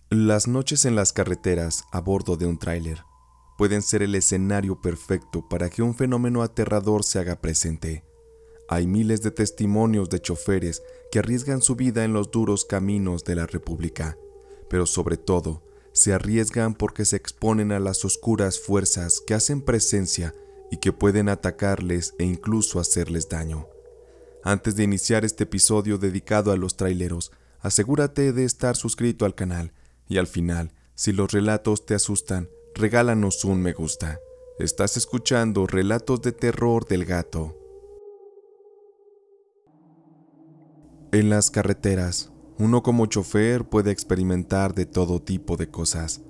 Las noches en las carreteras a bordo de un tráiler pueden ser el escenario perfecto para que un fenómeno aterrador se haga presente. Hay miles de testimonios de choferes que arriesgan su vida en los duros caminos de la República, pero sobre todo, se arriesgan porque se exponen a las oscuras fuerzas que hacen presencia y que pueden atacarles e incluso hacerles daño. Antes de iniciar este episodio dedicado a los traileros, asegúrate de estar suscrito al canal y al final, si los relatos te asustan, regálanos un me gusta. Estás escuchando Relatos de Terror del Gato. En las carreteras, uno como chofer puede experimentar de todo tipo de cosas.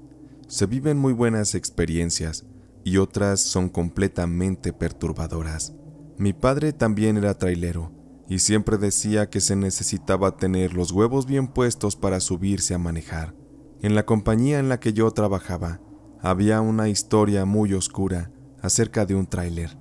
Se viven muy buenas experiencias y otras son completamente perturbadoras. Mi padre también era trailero y siempre decía que se necesitaba tener los huevos bien puestos para subirse a manejar. En la compañía en la que yo trabajaba, había una historia muy oscura acerca de un tráiler.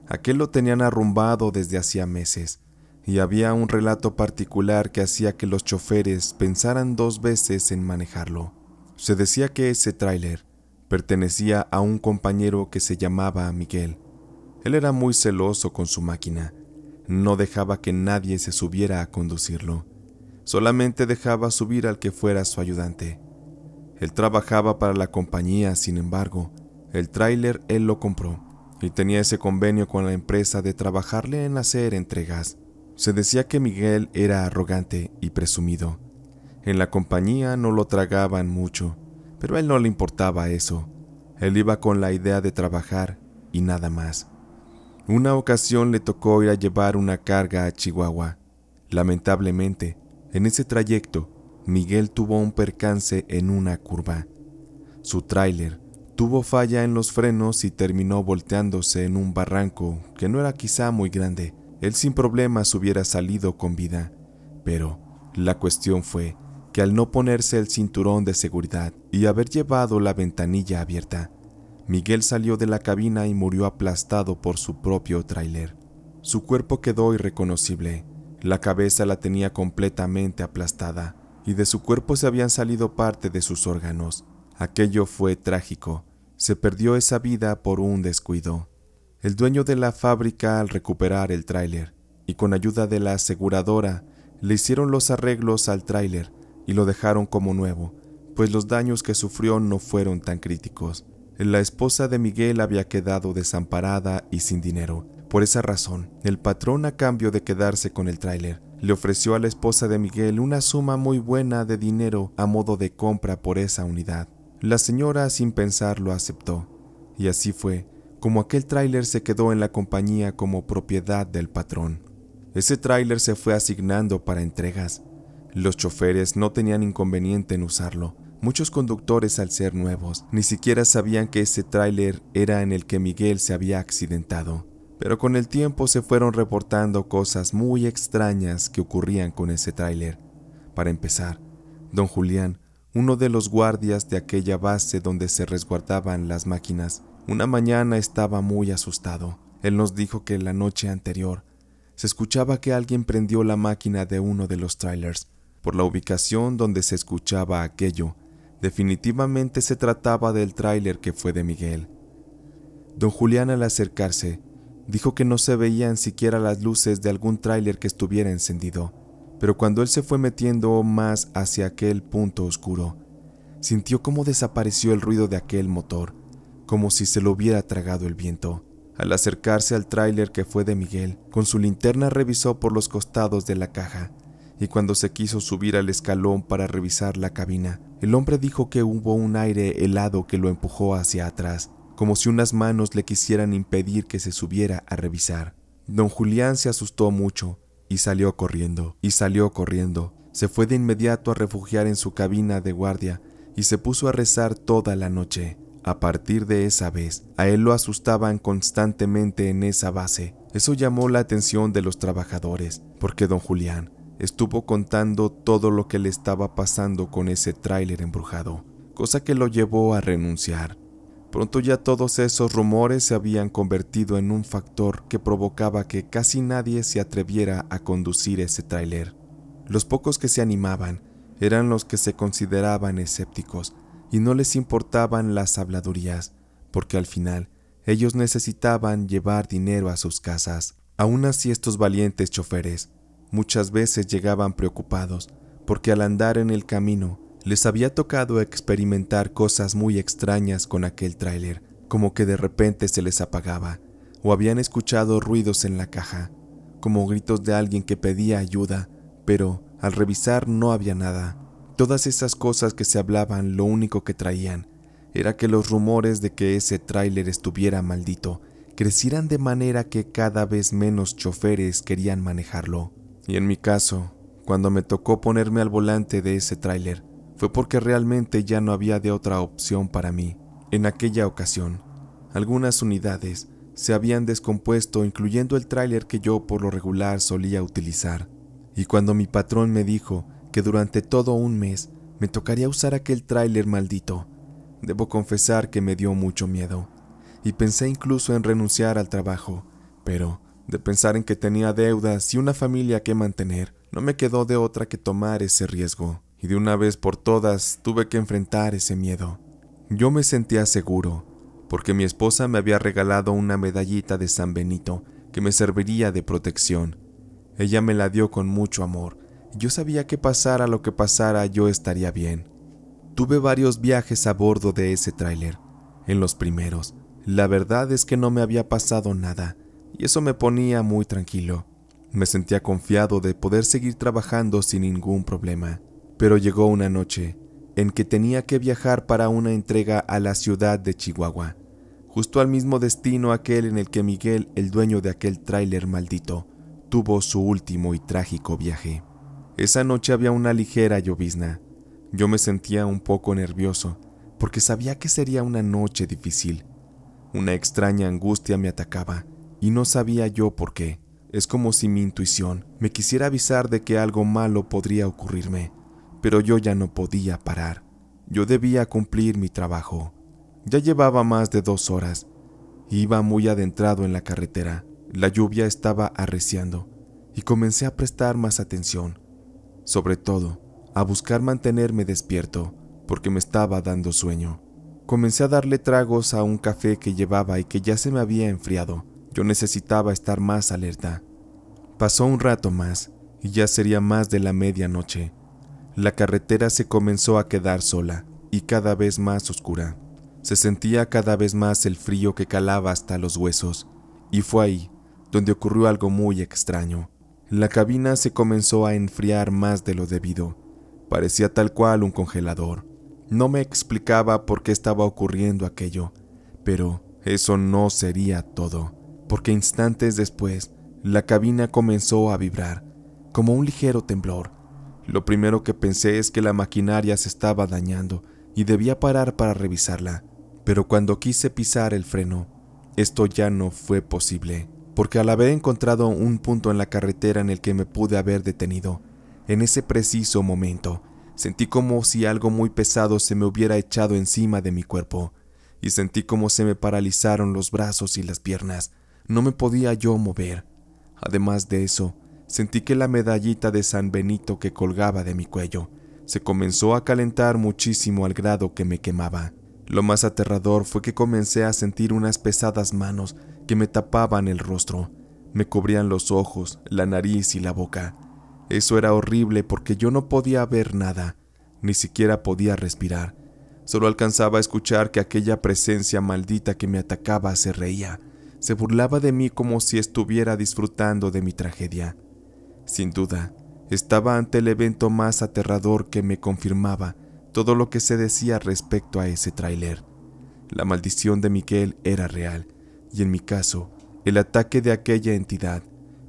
Aquel lo tenían arrumbado desde hacía meses, y había un relato particular que hacía que los choferes pensaran dos veces en manejarlo. Se decía que ese tráiler pertenecía a un compañero que se llamaba Miguel. Él era muy celoso con su máquina. No dejaba que nadie se subiera a conducirlo. Solamente dejaba subir al que fuera su ayudante. Él trabajaba para la compañía, sin embargo, el tráiler él lo compró y tenía ese convenio con la empresa de trabajarle en hacer entregas. Se decía que Miguel era arrogante y presumido. En la compañía no lo tragaban mucho, pero a él no le importaba eso. Él iba con la idea de trabajar y nada más. Una ocasión le tocó ir a llevar una carga a Chihuahua. Lamentablemente, en ese trayecto, Miguel tuvo un percance en una curva. Su tráiler tuvo falla en los frenos y terminó volteándose en un barranco que no era quizá muy grande. Él sin problemas hubiera salido con vida, pero la cuestión fue que al no ponerse el cinturón de seguridad y haber llevado la ventanilla abierta, Miguel salió de la cabina y murió aplastado por su propio tráiler. Su cuerpo quedó irreconocible, la cabeza la tenía completamente aplastada y de su cuerpo se habían salido parte de sus órganos. Aquello fue trágico, se perdió esa vida por un descuido. El dueño de la fábrica, al recuperar el tráiler y con ayuda de la aseguradora, le hicieron los arreglos al tráiler y lo dejaron como nuevo, pues los daños que sufrió no fueron tan críticos. La esposa de Miguel había quedado desamparada y sin dinero. Por esa razón, el patrón, a cambio de quedarse con el tráiler, le ofreció a la esposa de Miguel una suma muy buena de dinero a modo de compra por esa unidad. La señora, sin pensarlo, aceptó, y así fue como aquel tráiler se quedó en la compañía como propiedad del patrón. Ese tráiler se fue asignando para entregas. Los choferes no tenían inconveniente en usarlo. Muchos conductores, al ser nuevos, ni siquiera sabían que ese tráiler era en el que Miguel se había accidentado. Pero con el tiempo se fueron reportando cosas muy extrañas que ocurrían con ese tráiler. Para empezar, don Julián, uno de los guardias de aquella base donde se resguardaban las máquinas, una mañana estaba muy asustado. Él nos dijo que la noche anterior se escuchaba que alguien prendió la máquina de uno de los trailers. Por la ubicación donde se escuchaba aquello, definitivamente se trataba del tráiler que fue de Miguel. Don Julián, al acercarse, dijo que no se veían siquiera las luces de algún tráiler que estuviera encendido, pero cuando él se fue metiendo más hacia aquel punto oscuro, sintió cómo desapareció el ruido de aquel motor, como si se lo hubiera tragado el viento. Al acercarse al tráiler que fue de Miguel, con su linterna revisó por los costados de la caja, y cuando se quiso subir al escalón para revisar la cabina, el hombre dijo que hubo un aire helado que lo empujó hacia atrás, como si unas manos le quisieran impedir que se subiera a revisar. Don Julián se asustó mucho y salió corriendo. Se fue de inmediato a refugiar en su cabina de guardia y se puso a rezar toda la noche. A partir de esa vez, a él lo asustaban constantemente en esa base. Eso llamó la atención de los trabajadores, porque don Julián estuvo contando todo lo que le estaba pasando con ese tráiler embrujado, cosa que lo llevó a renunciar. Pronto ya todos esos rumores se habían convertido en un factor que provocaba que casi nadie se atreviera a conducir ese tráiler. Los pocos que se animaban eran los que se consideraban escépticos y no les importaban las habladurías, porque al final ellos necesitaban llevar dinero a sus casas. Aún así, estos valientes choferes muchas veces llegaban preocupados, porque al andar en el camino les había tocado experimentar cosas muy extrañas con aquel tráiler, como que de repente se les apagaba, o habían escuchado ruidos en la caja, como gritos de alguien que pedía ayuda, pero al revisar no había nada. Todas esas cosas que se hablaban, lo único que traían era que los rumores de que ese tráiler estuviera maldito crecieran de manera que cada vez menos choferes querían manejarlo. Y en mi caso, cuando me tocó ponerme al volante de ese tráiler, fue porque realmente ya no había de otra opción para mí. En aquella ocasión, algunas unidades se habían descompuesto, incluyendo el tráiler que yo por lo regular solía utilizar. Y cuando mi patrón me dijo que durante todo un mes me tocaría usar aquel tráiler maldito, debo confesar que me dio mucho miedo. Y pensé incluso en renunciar al trabajo, pero de pensar en que tenía deudas y una familia que mantener, no me quedó de otra que tomar ese riesgo. Y de una vez por todas tuve que enfrentar ese miedo. Yo me sentía seguro, porque mi esposa me había regalado una medallita de San Benito que me serviría de protección. Ella me la dio con mucho amor, y yo sabía que pasara lo que pasara yo estaría bien. Tuve varios viajes a bordo de ese tráiler. En los primeros, la verdad es que no me había pasado nada, y eso me ponía muy tranquilo. Me sentía confiado de poder seguir trabajando sin ningún problema. Pero llegó una noche en que tenía que viajar para una entrega a la ciudad de Chihuahua, justo al mismo destino aquel en el que Miguel, el dueño de aquel tráiler maldito, tuvo su último y trágico viaje. Esa noche había una ligera llovizna. Yo me sentía un poco nervioso, porque sabía que sería una noche difícil. Una extraña angustia me atacaba, y no sabía yo por qué. Es como si mi intuición me quisiera avisar de que algo malo podría ocurrirme. Pero yo ya no podía parar. Yo debía cumplir mi trabajo. Ya llevaba más de 2 horas. Iba muy adentrado en la carretera. La lluvia estaba arreciando y comencé a prestar más atención. Sobre todo, a buscar mantenerme despierto, porque me estaba dando sueño. Comencé a darle tragos a un café que llevaba y que ya se me había enfriado. Yo necesitaba estar más alerta. Pasó un rato más y ya sería más de la medianoche. La carretera se comenzó a quedar sola y cada vez más oscura. Se sentía cada vez más el frío que calaba hasta los huesos, y fue ahí donde ocurrió algo muy extraño. La cabina se comenzó a enfriar más de lo debido. Parecía tal cual un congelador. No me explicaba por qué estaba ocurriendo aquello, pero eso no sería todo, porque instantes después la cabina comenzó a vibrar, como un ligero temblor. Lo primero que pensé es que la maquinaria se estaba dañando y debía parar para revisarla, pero cuando quise pisar el freno, esto ya no fue posible, porque al haber encontrado un punto en la carretera en el que me pude haber detenido, en ese preciso momento, sentí como si algo muy pesado se me hubiera echado encima de mi cuerpo, y sentí como se me paralizaron los brazos y las piernas. No me podía yo mover. Además de eso, sentí que la medallita de San Benito que colgaba de mi cuello se comenzó a calentar muchísimo al grado que me quemaba. Lo más aterrador fue que comencé a sentir unas pesadas manos que me tapaban el rostro, me cubrían los ojos, la nariz y la boca. Eso era horrible porque yo no podía ver nada, ni siquiera podía respirar. Solo alcanzaba a escuchar que aquella presencia maldita que me atacaba se reía, se burlaba de mí como si estuviera disfrutando de mi tragedia. Sin duda, estaba ante el evento más aterrador que me confirmaba todo lo que se decía respecto a ese tráiler. La maldición de Miguel era real, y en mi caso, el ataque de aquella entidad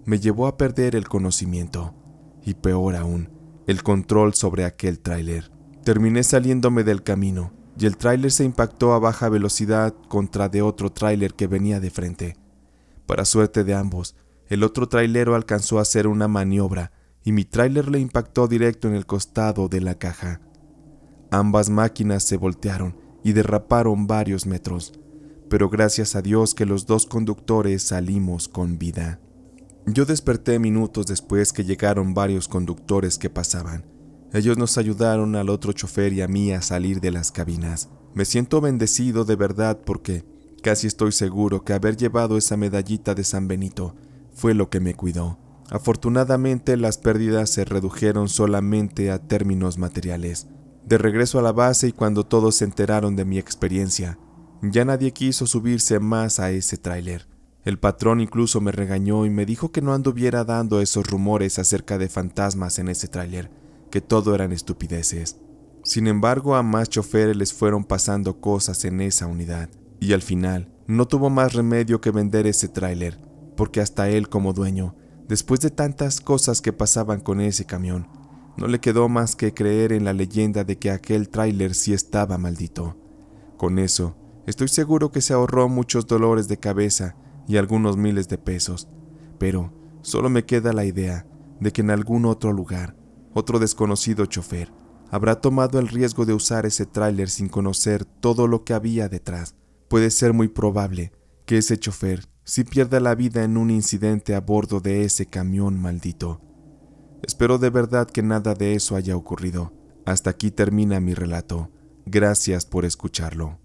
me llevó a perder el conocimiento, y peor aún, el control sobre aquel tráiler. Terminé saliéndome del camino, y el tráiler se impactó a baja velocidad contra de otro tráiler que venía de frente. Para suerte de ambos, el otro trailero alcanzó a hacer una maniobra y mi tráiler le impactó directo en el costado de la caja. Ambas máquinas se voltearon y derraparon varios metros, pero gracias a Dios que los 2 conductores salimos con vida. Yo desperté minutos después que llegaron varios conductores que pasaban, Ellos nos ayudaron al otro chofer y a mí a salir de las cabinas. Me siento bendecido de verdad porque casi estoy seguro que haber llevado esa medallita de San Benito fue lo que me cuidó. Afortunadamente las pérdidas se redujeron solamente a términos materiales. De regreso a la base y cuando todos se enteraron de mi experiencia, ya nadie quiso subirse más a ese tráiler. El patrón incluso me regañó y me dijo que no anduviera dando esos rumores acerca de fantasmas en ese tráiler, que todo eran estupideces. Sin embargo, a más choferes les fueron pasando cosas en esa unidad, y al final no tuvo más remedio que vender ese tráiler, porque hasta él como dueño, después de tantas cosas que pasaban con ese camión, no le quedó más que creer en la leyenda de que aquel tráiler sí estaba maldito. Con eso, estoy seguro que se ahorró muchos dolores de cabeza y algunos miles de pesos, pero solo me queda la idea de que en algún otro lugar, otro desconocido chofer habrá tomado el riesgo de usar ese tráiler sin conocer todo lo que había detrás. Puede ser muy probable que ese chofer sí pierda la vida en un incidente a bordo de ese camión maldito. Espero de verdad que nada de eso haya ocurrido. Hasta aquí termina mi relato. Gracias por escucharlo.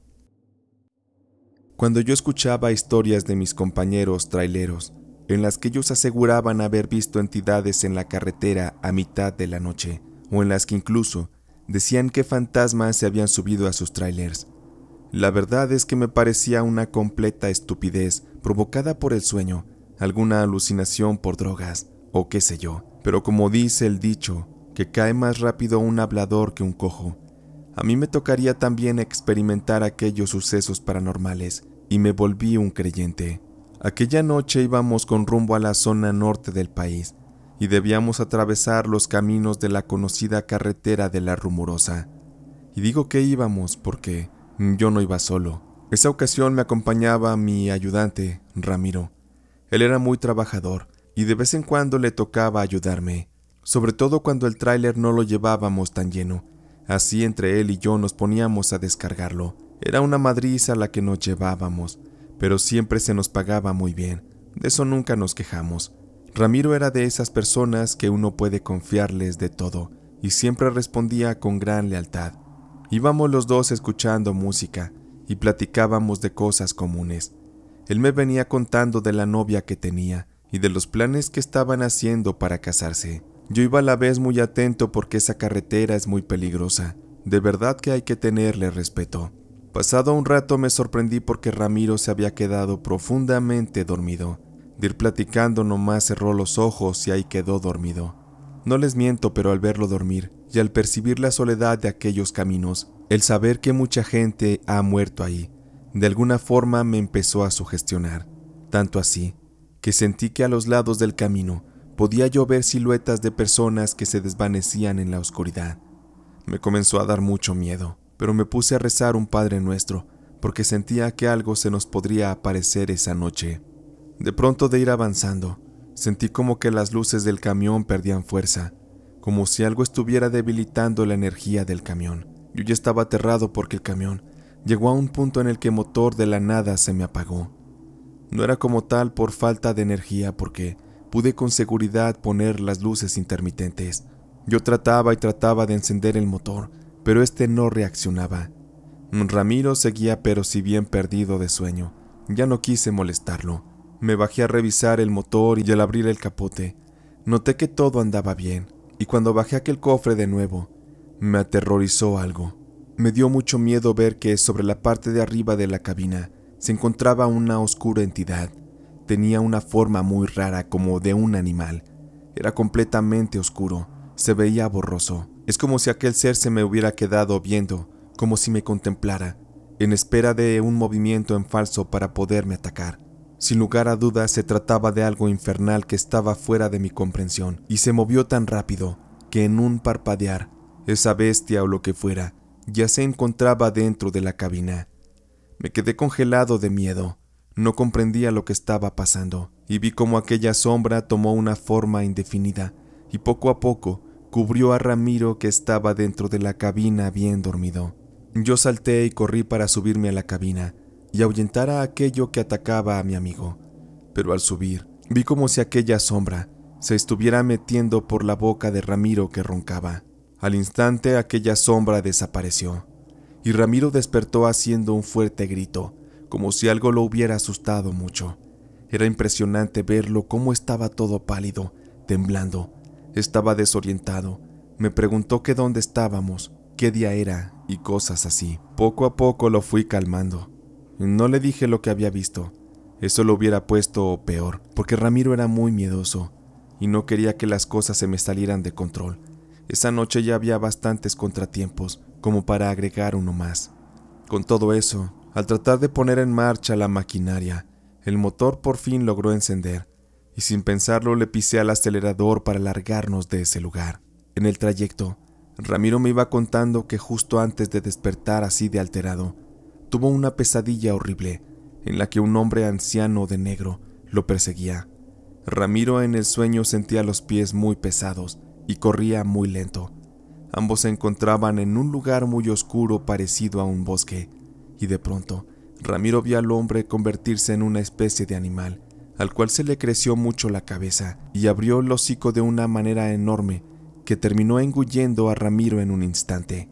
Cuando yo escuchaba historias de mis compañeros traileros, en las que ellos aseguraban haber visto entidades en la carretera a mitad de la noche, o en las que incluso decían que fantasmas se habían subido a sus trailers, la verdad es que me parecía una completa estupidez provocada por el sueño, alguna alucinación por drogas, o qué sé yo. Pero como dice el dicho, que cae más rápido un hablador que un cojo, a mí me tocaría también experimentar aquellos sucesos paranormales, y me volví un creyente. Aquella noche íbamos con rumbo a la zona norte del país, y debíamos atravesar los caminos de la conocida carretera de la Rumorosa. Y digo que íbamos porque yo no iba solo. Esa ocasión me acompañaba mi ayudante, Ramiro. Él era muy trabajador, y de vez en cuando le tocaba ayudarme, sobre todo cuando el tráiler no lo llevábamos tan lleno. Así entre él y yo nos poníamos a descargarlo. Era una madriza la que nos llevábamos, pero siempre se nos pagaba muy bien. De eso nunca nos quejamos. Ramiro era de esas personas que uno puede confiarles de todo, y siempre respondía con gran lealtad. Íbamos los dos escuchando música, y platicábamos de cosas comunes. Él me venía contando de la novia que tenía, y de los planes que estaban haciendo para casarse. Yo iba a la vez muy atento porque esa carretera es muy peligrosa. De verdad que hay que tenerle respeto. Pasado un rato me sorprendí porque Ramiro se había quedado profundamente dormido. De ir platicando nomás cerró los ojos y ahí quedó dormido. No les miento, pero al verlo dormir y al percibir la soledad de aquellos caminos, el saber que mucha gente ha muerto ahí, de alguna forma me empezó a sugestionar. Tanto así, que sentí que a los lados del camino podía yo ver siluetas de personas que se desvanecían en la oscuridad. Me comenzó a dar mucho miedo, pero me puse a rezar un Padre Nuestro, porque sentía que algo se nos podría aparecer esa noche. De pronto, de ir avanzando, sentí como que las luces del camión perdían fuerza, como si algo estuviera debilitando la energía del camión. Yo ya estaba aterrado porque el camión llegó a un punto en el que el motor de la nada se me apagó. No era como tal por falta de energía, porque pude con seguridad poner las luces intermitentes. Yo trataba y trataba de encender el motor, pero este no reaccionaba. Ramiro seguía, pero si bien perdido de sueño. Ya no quise molestarlo. Me bajé a revisar el motor y al abrir el capote, noté que todo andaba bien, y cuando bajé aquel cofre de nuevo, me aterrorizó algo. Me dio mucho miedo ver que sobre la parte de arriba de la cabina se encontraba una oscura entidad. Tenía una forma muy rara, como de un animal. Era completamente oscuro, se veía borroso. Es como si aquel ser se me hubiera quedado viendo, como si me contemplara, en espera de un movimiento en falso para poderme atacar. Sin lugar a dudas se trataba de algo infernal que estaba fuera de mi comprensión, y se movió tan rápido que en un parpadear, esa bestia o lo que fuera, ya se encontraba dentro de la cabina. Me quedé congelado de miedo. No comprendía lo que estaba pasando, y vi cómo aquella sombra tomó una forma indefinida, y poco a poco cubrió a Ramiro, que estaba dentro de la cabina bien dormido. Yo salté y corrí para subirme a la cabina y ahuyentar a aquello que atacaba a mi amigo, pero al subir vi como si aquella sombra se estuviera metiendo por la boca de Ramiro, que roncaba. Al instante aquella sombra desapareció, y Ramiro despertó haciendo un fuerte grito, como si algo lo hubiera asustado mucho. Era impresionante verlo cómo estaba todo pálido, temblando, estaba desorientado. Me preguntó que dónde estábamos, qué día era y cosas así. Poco a poco lo fui calmando. No le dije lo que había visto. Eso lo hubiera puesto peor, porque Ramiro era muy miedoso y no quería que las cosas se me salieran de control. Esa noche ya había bastantes contratiempos como para agregar uno más. Con todo eso, al tratar de poner en marcha la maquinaria, el motor por fin logró encender, y sin pensarlo le pisé al acelerador para largarnos de ese lugar. En el trayecto, Ramiro me iba contando que justo antes de despertar así de alterado, tuvo una pesadilla horrible en la que un hombre anciano de negro lo perseguía. Ramiro en el sueño sentía los pies muy pesados y corría muy lento. Ambos se encontraban en un lugar muy oscuro parecido a un bosque, y de pronto Ramiro vio al hombre convertirse en una especie de animal, al cual se le creció mucho la cabeza y abrió el hocico de una manera enorme que terminó engullendo a Ramiro en un instante.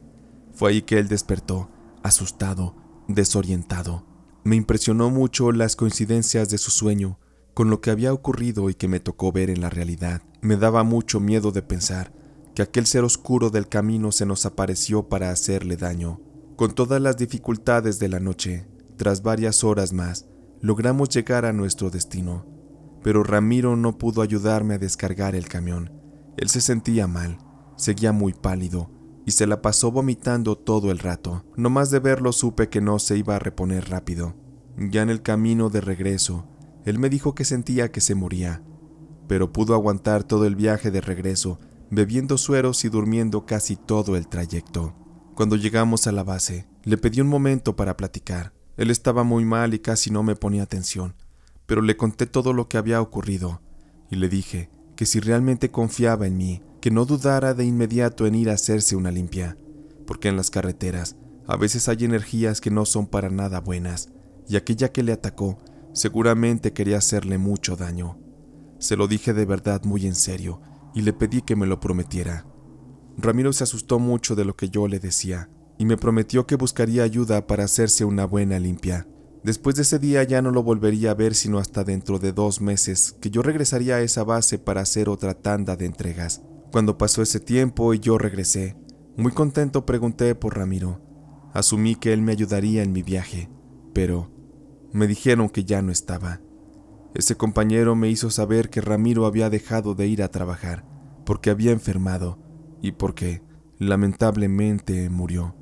Fue ahí que él despertó, asustado, desorientado. Me impresionó mucho las coincidencias de su sueño con lo que había ocurrido y que me tocó ver en la realidad. Me daba mucho miedo de pensar que aquel ser oscuro del camino se nos apareció para hacerle daño. Con todas las dificultades de la noche, tras varias horas más, logramos llegar a nuestro destino, pero Ramiro no pudo ayudarme a descargar el camión. Él se sentía mal, seguía muy pálido y se la pasó vomitando todo el rato. No más de verlo supe que no se iba a reponer rápido. Ya en el camino de regreso, él me dijo que sentía que se moría, pero pudo aguantar todo el viaje de regreso, bebiendo sueros y durmiendo casi todo el trayecto. Cuando llegamos a la base, le pedí un momento para platicar. Él estaba muy mal y casi no me ponía atención, pero le conté todo lo que había ocurrido y le dije que si realmente confiaba en mí, que no dudara de inmediato en ir a hacerse una limpia, porque en las carreteras a veces hay energías que no son para nada buenas, y aquella que le atacó seguramente quería hacerle mucho daño. Se lo dije de verdad muy en serio y le pedí que me lo prometiera. Ramiro se asustó mucho de lo que yo le decía y me prometió que buscaría ayuda para hacerse una buena limpia. Después de ese día ya no lo volvería a ver sino hasta dentro de 2 meses, que yo regresaría a esa base para hacer otra tanda de entregas. Cuando pasó ese tiempo y yo regresé, muy contento pregunté por Ramiro. Asumí que él me ayudaría en mi viaje, pero me dijeron que ya no estaba. Ese compañero me hizo saber que Ramiro había dejado de ir a trabajar porque había enfermado y porque, lamentablemente, murió.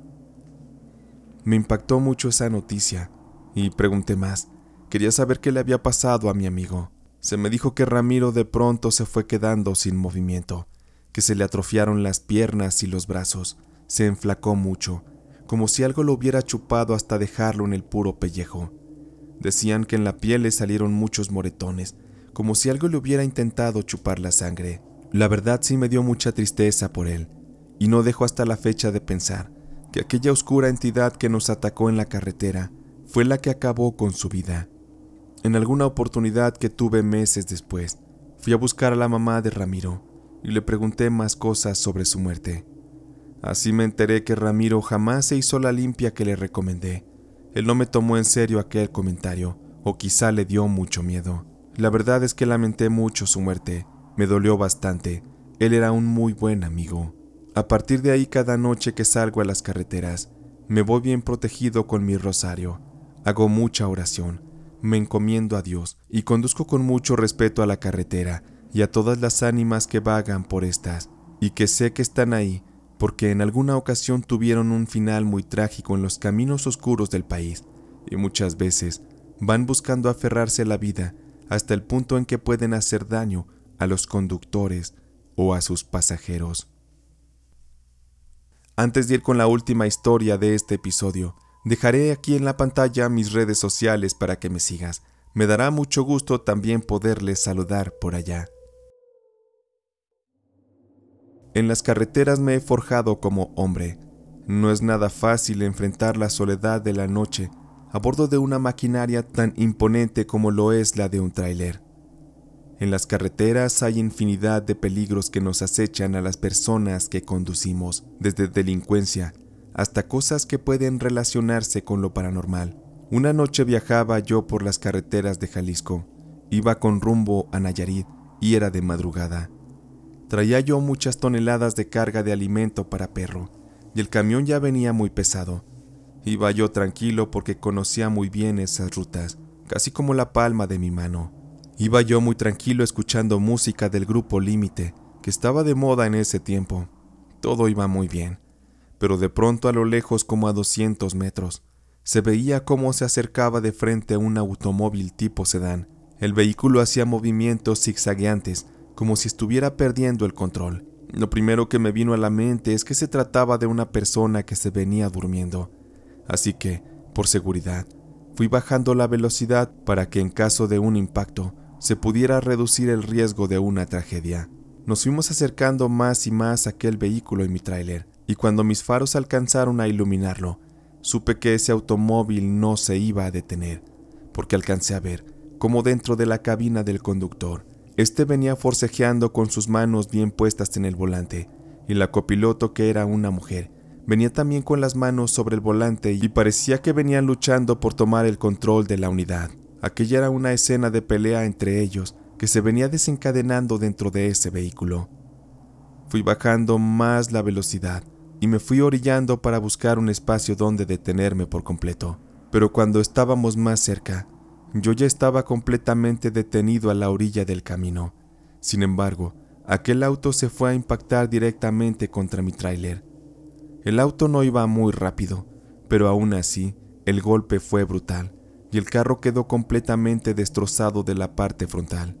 Me impactó mucho esa noticia y pregunté más. Quería saber qué le había pasado a mi amigo. Se me dijo que Ramiro de pronto se fue quedando sin movimiento, que se le atrofiaron las piernas y los brazos, se enflacó mucho, como si algo lo hubiera chupado hasta dejarlo en el puro pellejo. Decían que en la piel le salieron muchos moretones, como si algo le hubiera intentado chupar la sangre. La verdad sí me dio mucha tristeza por él, y no dejo hasta la fecha de pensar que aquella oscura entidad que nos atacó en la carretera fue la que acabó con su vida. En alguna oportunidad que tuve meses después, fui a buscar a la mamá de Ramiro y le pregunté más cosas sobre su muerte. Así me enteré que Ramiro jamás se hizo la limpia que le recomendé. Él no me tomó en serio aquel comentario, o quizá le dio mucho miedo. La verdad es que lamenté mucho su muerte, me dolió bastante. Él era un muy buen amigo. A partir de ahí, cada noche que salgo a las carreteras, me voy bien protegido con mi rosario. Hago mucha oración, me encomiendo a Dios y conduzco con mucho respeto a la carretera y a todas las ánimas que vagan por estas, y que sé que están ahí porque en alguna ocasión tuvieron un final muy trágico en los caminos oscuros del país, y muchas veces van buscando aferrarse a la vida hasta el punto en que pueden hacer daño a los conductores o a sus pasajeros. Antes de ir con la última historia de este episodio, dejaré aquí en la pantalla mis redes sociales para que me sigas. Me dará mucho gusto también poderles saludar por allá. En las carreteras me he forjado como hombre. No es nada fácil enfrentar la soledad de la noche a bordo de una maquinaria tan imponente como lo es la de un tráiler. En las carreteras hay infinidad de peligros que nos acechan a las personas que conducimos, desde delincuencia hasta cosas que pueden relacionarse con lo paranormal. Una noche viajaba yo por las carreteras de Jalisco. Iba con rumbo a Nayarit y era de madrugada. Traía yo muchas toneladas de carga de alimento para perro y el camión ya venía muy pesado. Iba yo tranquilo porque conocía muy bien esas rutas, casi como la palma de mi mano. Iba yo muy tranquilo escuchando música del grupo Límite, que estaba de moda en ese tiempo. Todo iba muy bien, pero de pronto a lo lejos, como a 200 metros, se veía cómo se acercaba de frente un automóvil tipo sedán. El vehículo hacía movimientos zigzagueantes, como si estuviera perdiendo el control. Lo primero que me vino a la mente es que se trataba de una persona que se venía durmiendo. Así que, por seguridad, fui bajando la velocidad para que en caso de un impacto se pudiera reducir el riesgo de una tragedia. Nos fuimos acercando más y más a aquel vehículo en mi tráiler, y cuando mis faros alcanzaron a iluminarlo, supe que ese automóvil no se iba a detener, porque alcancé a ver cómo dentro de la cabina del conductor, este venía forcejeando con sus manos bien puestas en el volante, y la copiloto, que era una mujer, venía también con las manos sobre el volante y parecía que venían luchando por tomar el control de la unidad. Aquella era una escena de pelea entre ellos que se venía desencadenando dentro de ese vehículo. Fui bajando más la velocidad y me fui orillando para buscar un espacio donde detenerme por completo. Pero cuando estábamos más cerca, yo ya estaba completamente detenido a la orilla del camino. Sin embargo, aquel auto se fue a impactar directamente contra mi tráiler. El auto no iba muy rápido, pero aún así, el golpe fue brutal y el carro quedó completamente destrozado de la parte frontal.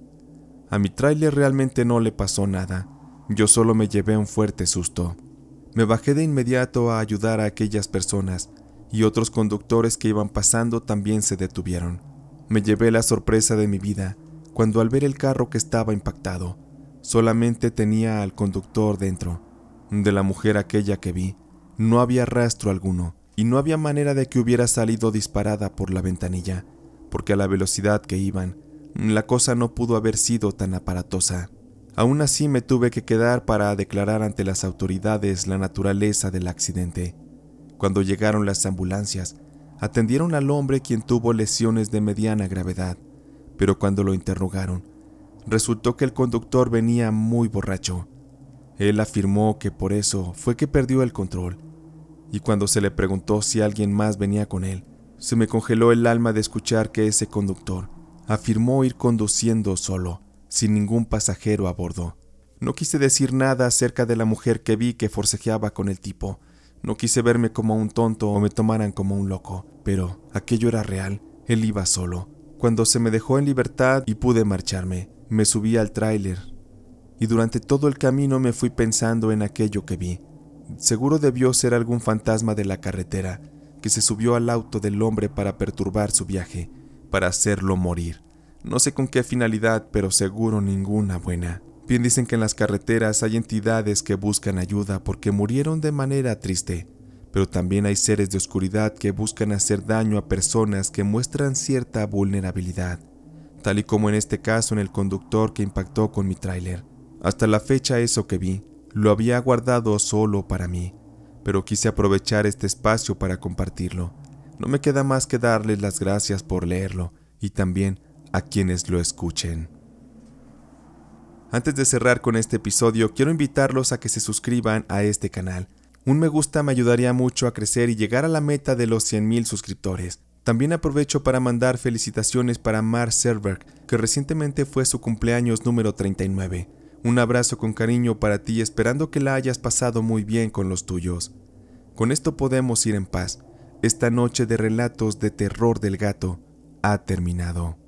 A mi tráiler realmente no le pasó nada, yo solo me llevé un fuerte susto. Me bajé de inmediato a ayudar a aquellas personas y otros conductores que iban pasando también se detuvieron. Me llevé la sorpresa de mi vida cuando al ver el carro que estaba impactado, solamente tenía al conductor dentro. De la mujer aquella que vi, no había rastro alguno y no había manera de que hubiera salido disparada por la ventanilla, porque a la velocidad que iban, la cosa no pudo haber sido tan aparatosa. Aún así me tuve que quedar para declarar ante las autoridades la naturaleza del accidente. Cuando llegaron las ambulancias, atendieron al hombre, quien tuvo lesiones de mediana gravedad, pero cuando lo interrogaron, resultó que el conductor venía muy borracho. Él afirmó que por eso fue que perdió el control, y cuando se le preguntó si alguien más venía con él, se me congeló el alma de escuchar que ese conductor afirmó ir conduciendo solo, sin ningún pasajero a bordo. No quise decir nada acerca de la mujer que vi que forcejeaba con el tipo. No quise verme como un tonto o me tomaran como un loco, pero aquello era real. Él iba solo. Cuando se me dejó en libertad y pude marcharme, me subí al tráiler y durante todo el camino me fui pensando en aquello que vi. Seguro debió ser algún fantasma de la carretera que se subió al auto del hombre para perturbar su viaje, para hacerlo morir. No sé con qué finalidad, pero seguro ninguna buena. Bien dicen que en las carreteras hay entidades que buscan ayuda porque murieron de manera triste, pero también hay seres de oscuridad que buscan hacer daño a personas que muestran cierta vulnerabilidad, tal y como en este caso en el conductor que impactó con mi tráiler. Hasta la fecha eso que vi, lo había guardado solo para mí, pero quise aprovechar este espacio para compartirlo. No me queda más que darles las gracias por leerlo y también a quienes lo escuchen. Antes de cerrar con este episodio, quiero invitarlos a que se suscriban a este canal. Un me gusta me ayudaría mucho a crecer y llegar a la meta de los 100,000 suscriptores. También aprovecho para mandar felicitaciones para Mar Serberg, que recientemente fue su cumpleaños número 39. Un abrazo con cariño para ti, esperando que la hayas pasado muy bien con los tuyos. Con esto podemos ir en paz. Esta noche de relatos de terror del gato ha terminado.